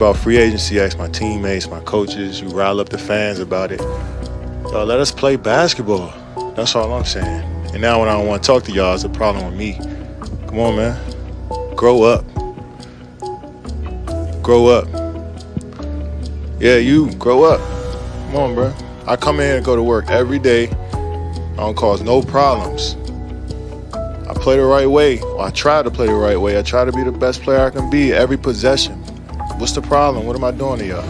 About free agency, ask my teammates, my coaches, you rile up the fans about it. Let us play basketball. That's all I'm saying. And now when I don't want to talk to y'all, it's a problem with me. Come on, man. Grow up. Grow up. Yeah, you, grow up. Come on, bro. I come in and go to work every day. I don't cause no problems. I play the right way. Or I try to play the right way. I try to be the best player I can be every possession. What's the problem? What am I doing to y'all?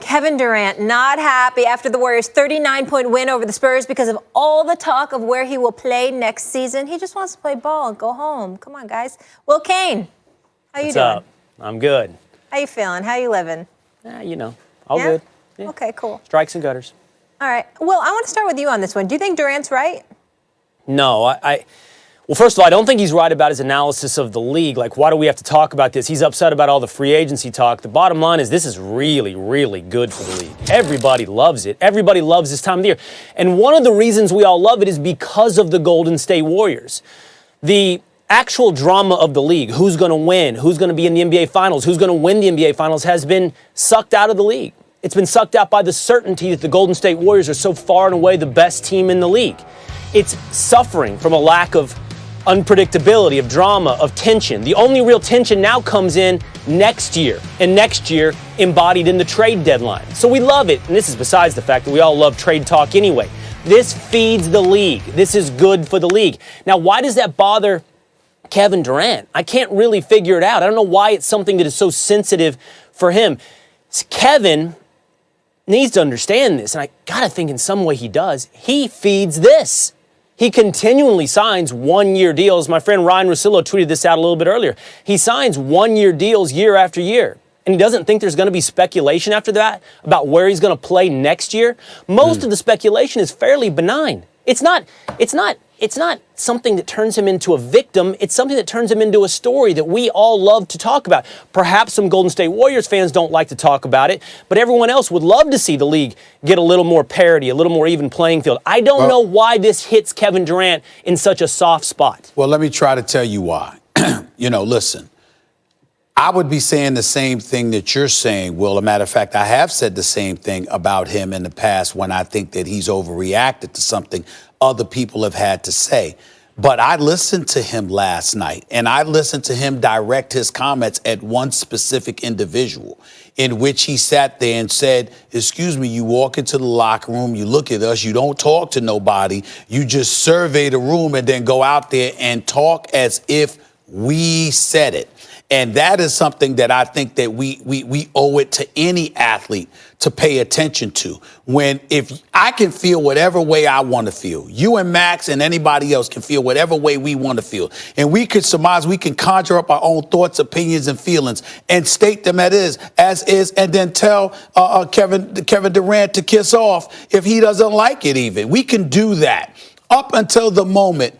Kevin Durant not happy after the Warriors' 39-point win over the Spurs because of all the talk of where he will play next season. He just wants to play ball and go home. Come on, guys. Will Kane, how you doing? What's up? I'm good. How you feeling? How you living? All good. Yeah. Okay, cool. Strikes and gutters. All right. Well, I want to start with you on this one. Do you think Durant's right? No, well, first of all, I don't think he's right about his analysis of the league. Like, why do we have to talk about this? He's upset about all the free agency talk. The bottom line is this is really, really good for the league. Everybody loves it. Everybody loves this time of the year. And one of the reasons we all love it is because of the Golden State Warriors. The actual drama of the league, who's going to win, who's going to be in the NBA Finals, who's going to win the NBA Finals, has been sucked out of the league. It's been sucked out by the certainty that the Golden State Warriors are so far and away the best team in the league. It's suffering from a lack of unpredictability, of drama, of tension. The only real tension now comes in next year, and next year embodied in the trade deadline. So we love it, and this is besides the fact that we all love trade talk anyway. This feeds the league. This is good for the league. Now, why does that bother Kevin Durant? I can't really figure it out. I don't know why it's something that is so sensitive for him. Kevin needs to understand this, and I gotta think in some way he does. He feeds this. He continually signs one-year deals. My friend Ryan Russillo tweeted this out a little bit earlier. He signs one-year deals year after year, and he doesn't think there's going to be speculation after that about where he's going to play next year. Most of the speculation is fairly benign. It's not something that turns him into a victim. It's something that turns him into a story that we all love to talk about. Perhaps some Golden State Warriors fans don't like to talk about it, but everyone else would love to see the league get a little more parity, a little more even playing field. I don't know why this hits Kevin Durant in such a soft spot. Well, let me try to tell you why. Listen, I would be saying the same thing that you're saying, Will. As a matter of fact, I have said the same thing about him in the past when I think that he's overreacted to something other people have had to say. But I listened to him last night, and I listened to him direct his comments at one specific individual in which he sat there and said, excuse me, you walk into the locker room, you look at us, you don't talk to nobody, you just survey the room and then go out there and talk as if we said it. And that is something that I think that we owe it to any athlete to pay attention to. If I can feel whatever way I want to feel, you and Max and anybody else can feel whatever way we want to feel. And we can surmise, we can conjure up our own thoughts, opinions, and feelings and state them as is, and then tell Kevin Durant to kiss off if he doesn't like it even. We can do that up until the moment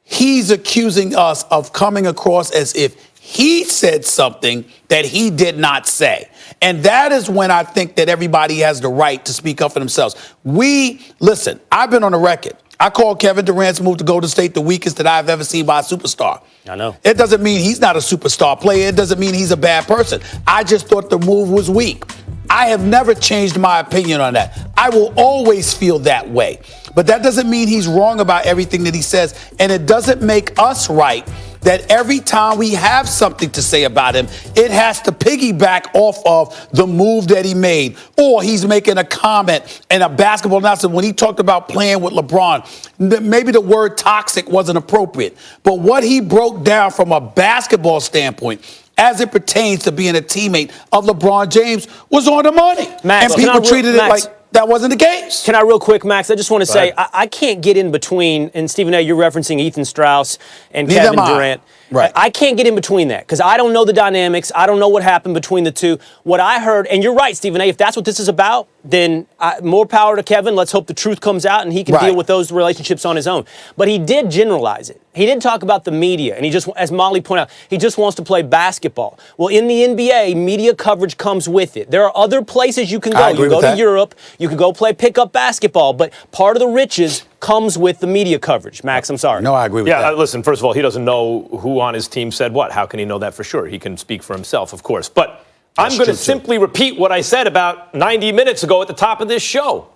he's accusing us of coming across as if he said something that he did not say. And that is when I think that everybody has the right to speak up for themselves. Listen, I've been on the record. I call Kevin Durant's move to Golden State the weakest that I've ever seen by a superstar. I know. It doesn't mean he's not a superstar player. It doesn't mean he's a bad person. I just thought the move was weak. I have never changed my opinion on that. I will always feel that way. But that doesn't mean he's wrong about everything that he says. And it doesn't make us right that every time we have something to say about him, it has to piggyback off of the move that he made. Or he's making a comment in a basketball announcement when he talked about playing with LeBron. Maybe the word toxic wasn't appropriate. But what he broke down from a basketball standpoint as it pertains to being a teammate of LeBron James was on the money. Max, and people treated it like that wasn't the case. Can I real quick, Max? I just want to say I can't get in between, and Stephen A., you're referencing Ethan Strauss and Kevin Durant. Right. I can't get in between that because I don't know the dynamics. I don't know what happened between the two. What I heard, and you're right, Stephen A., if that's what this is about, then more power to Kevin. Let's hope the truth comes out and he can deal with those relationships on his own. But he did generalize it. He did talk about the media, and he just, as Molly pointed out, he just wants to play basketball. Well, in the NBA, media coverage comes with it. There are other places you can go. You go to Europe, you can go play pickup basketball, but part of the riches comes with the media coverage. Max, I'm sorry. No, I agree with that. Yeah, listen, first of all, he doesn't know who on his team said what. How can he know that for sure? He can speak for himself, of course. But I'm going to simply repeat what I said about 90 minutes ago at the top of this show.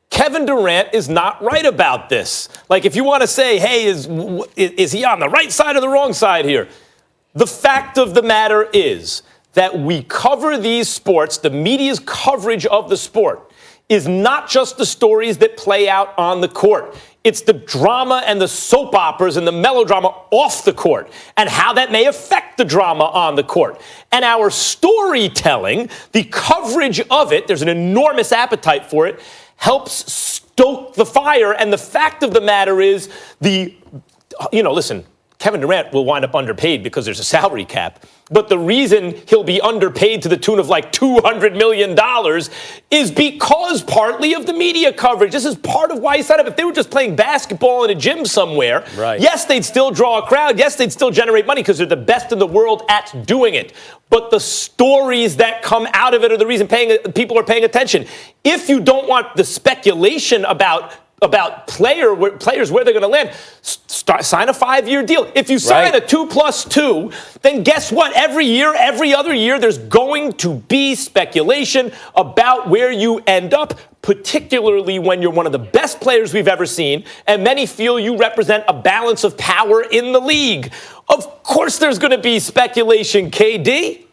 Kevin Durant is not right about this. Like, if you want to say, hey, is he on the right side or the wrong side here? The fact of the matter is that we cover these sports, the media's coverage of the sport is not just the stories that play out on the court. It's the drama and the soap operas and the melodrama off the court and how that may affect the drama on the court. And our storytelling, the coverage of it, there's an enormous appetite for it, helps stoke the fire. And the fact of the matter is listen, Kevin Durant will wind up underpaid because there's a salary cap. But the reason he'll be underpaid to the tune of like $200 million is because partly of the media coverage. This is part of why he signed up. If they were just playing basketball in a gym somewhere, right, yes, they'd still draw a crowd. Yes, they'd still generate money because they're the best in the world at doing it. But the stories that come out of it are the reason people are paying attention. If you don't want the speculation about players where they're going to land, sign a 5-year deal. If you sign a 2+2, then guess what? Every other year, there's going to be speculation about where you end up, particularly when you're one of the best players we've ever seen, and many feel you represent a balance of power in the league. Of course there's going to be speculation, KD.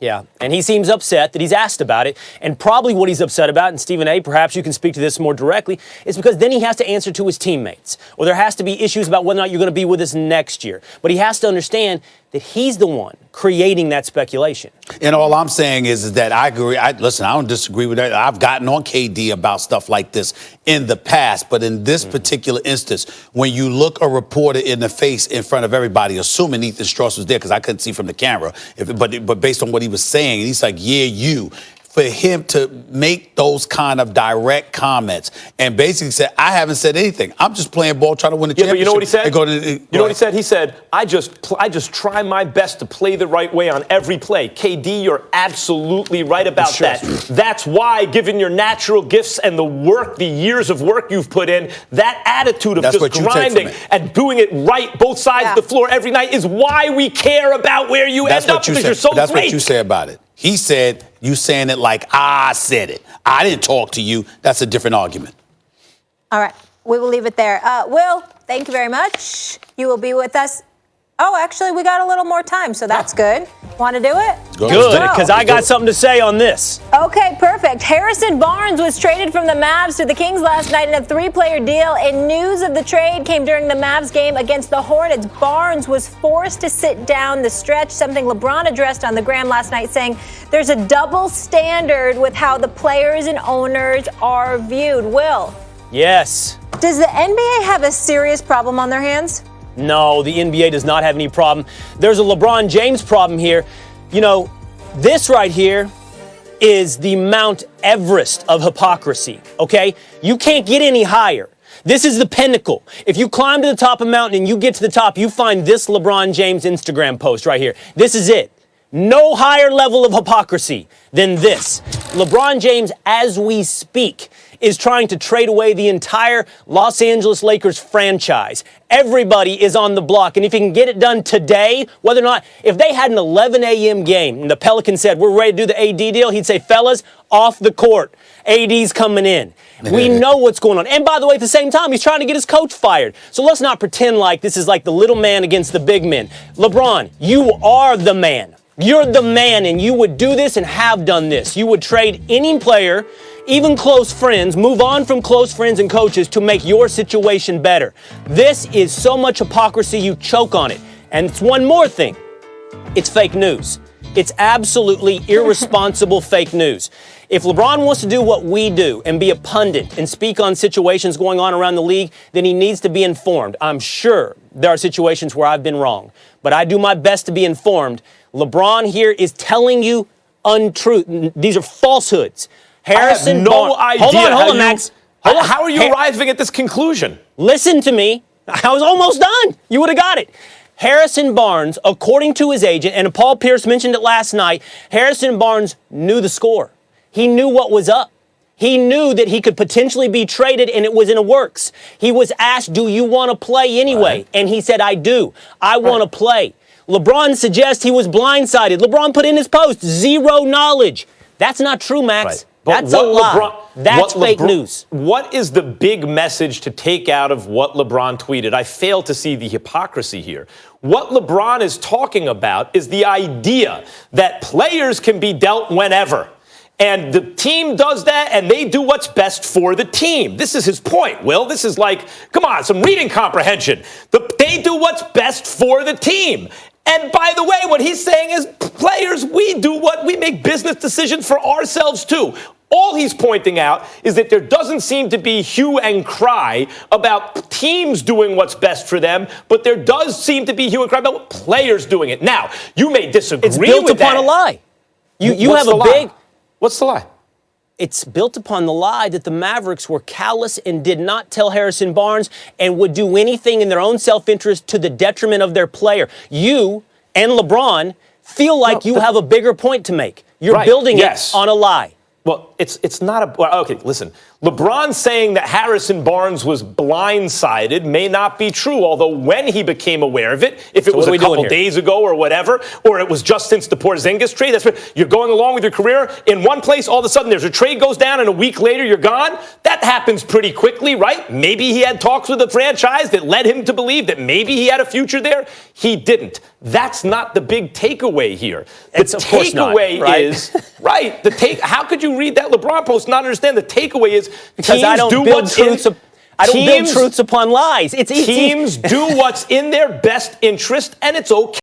Yeah, and he seems upset that he's asked about it, and probably what he's upset about, and Stephen A., perhaps you can speak to this more directly, is because then he has to answer to his teammates, or there has to be issues about whether or not you're going to be with us next year. But he has to understand that he's the one creating that speculation. And all I'm saying is that I agree. Listen, I don't disagree with that. I've gotten on KD about stuff like this in the past. But in this particular instance, when you look a reporter in the face in front of everybody, assuming Ethan Strauss was there, because I couldn't see from the camera, but based on what he was saying, he's like, yeah, you. For him to make those kind of direct comments and basically say, I haven't said anything. I'm just playing ball, trying to win the championship. But you know what he said? You know what he said? He said, I just try my best to play the right way on every play. KD, you're absolutely right about that. That's why, given your natural gifts and the work, the years of work you've put in, that attitude of just grinding and doing it right, both sides of the floor every night, is why we care about where you end up, because you're so great. That's what you say about it. He said, you saying it like I said it. I didn't talk to you. That's a different argument. All right. We will leave it there. Will, thank you very much. You will be with us. Oh, actually, we got a little more time, so that's good. Want to do it? Good, because I got something to say on this. Okay, perfect. Harrison Barnes was traded from the Mavs to the Kings last night in a 3-player deal. And news of the trade came during the Mavs game against the Hornets. Barnes was forced to sit down the stretch, something LeBron addressed on the gram last night, saying there's a double standard with how the players and owners are viewed. Will? Yes. Does the NBA have a serious problem on their hands? No, the NBA does not have any problem. There's a LeBron James problem here. You know, this right here is the Mount Everest of hypocrisy, okay? You can't get any higher. This is the pinnacle. If you climb to the top of a mountain and you get to the top, you find this LeBron James Instagram post right here. This is it. No higher level of hypocrisy than this. LeBron James, as we speak, is trying to trade away the entire Los Angeles Lakers franchise. Everybody is on the block. And if he can get it done today, whether or not, if they had an 11 a.m. game and the Pelicans said, we're ready to do the AD deal, he'd say, fellas, off the court. AD's coming in. We know what's going on. And by the way, at the same time, he's trying to get his coach fired. So let's not pretend like this is like the little man against the big men. LeBron, you are the man. You're the man, and you would do this and have done this. You would trade any player, even close friends, move on from close friends and coaches to make your situation better. This is so much hypocrisy, you choke on it. And it's one more thing. It's fake news. It's absolutely irresponsible fake news. If LeBron wants to do what we do and be a pundit and speak on situations going on around the league, then he needs to be informed. I'm sure there are situations where I've been wrong, but I do my best to be informed. LeBron here is telling you untruth. These are falsehoods. Harrison I have no idea. Hold on, Max. How are you arriving at this conclusion? Listen to me. I was almost done. You would have got it. Harrison Barnes, according to his agent, and Paul Pierce mentioned it last night, Harrison Barnes knew the score. He knew what was up. He knew that he could potentially be traded, and it was in the works. He was asked, do you want to play anyway? Right. And he said, I do. I want to play. LeBron suggests he was blindsided. LeBron put in his post, zero knowledge. That's not true, Max. Right. That's a lie. That's fake news. What is the big message to take out of what LeBron tweeted? I fail to see the hypocrisy here. What LeBron is talking about is the idea that players can be dealt whenever. And the team does that, and they do what's best for the team. This is his point, Will. This is like, come on, some reading comprehension. They do what's best for the team. And by the way, what he's saying is, players, we make business decisions for ourselves too. All he's pointing out is that there doesn't seem to be hue and cry about teams doing what's best for them, but there does seem to be hue and cry about players doing it. Now, you may disagree with that. It's built upon a lie. You have a big... What's the lie? It's built upon the lie that the Mavericks were callous and did not tell Harrison Barnes and would do anything in their own self-interest to the detriment of their player. You and LeBron feel like you have a bigger point to make. You're building it on a lie. Well, it's not a... Well, okay, listen. LeBron saying that Harrison Barnes was blindsided may not be true, although when he became aware of it, if it was a couple days ago or whatever, or it was just since the Porzingis trade, that's what you're going along with your career. In one place, all of a sudden, there's a trade goes down, and a week later, you're gone. That happens pretty quickly, right? Maybe he had talks with the franchise that led him to believe that maybe he had a future there. He didn't. That's not the big takeaway here. The takeaway is, right, how could you read that LeBron post and not understand the takeaway is because I don't build truths. I don't build truths upon lies. It's easy. Teams do what's in their best interest, and it's okay.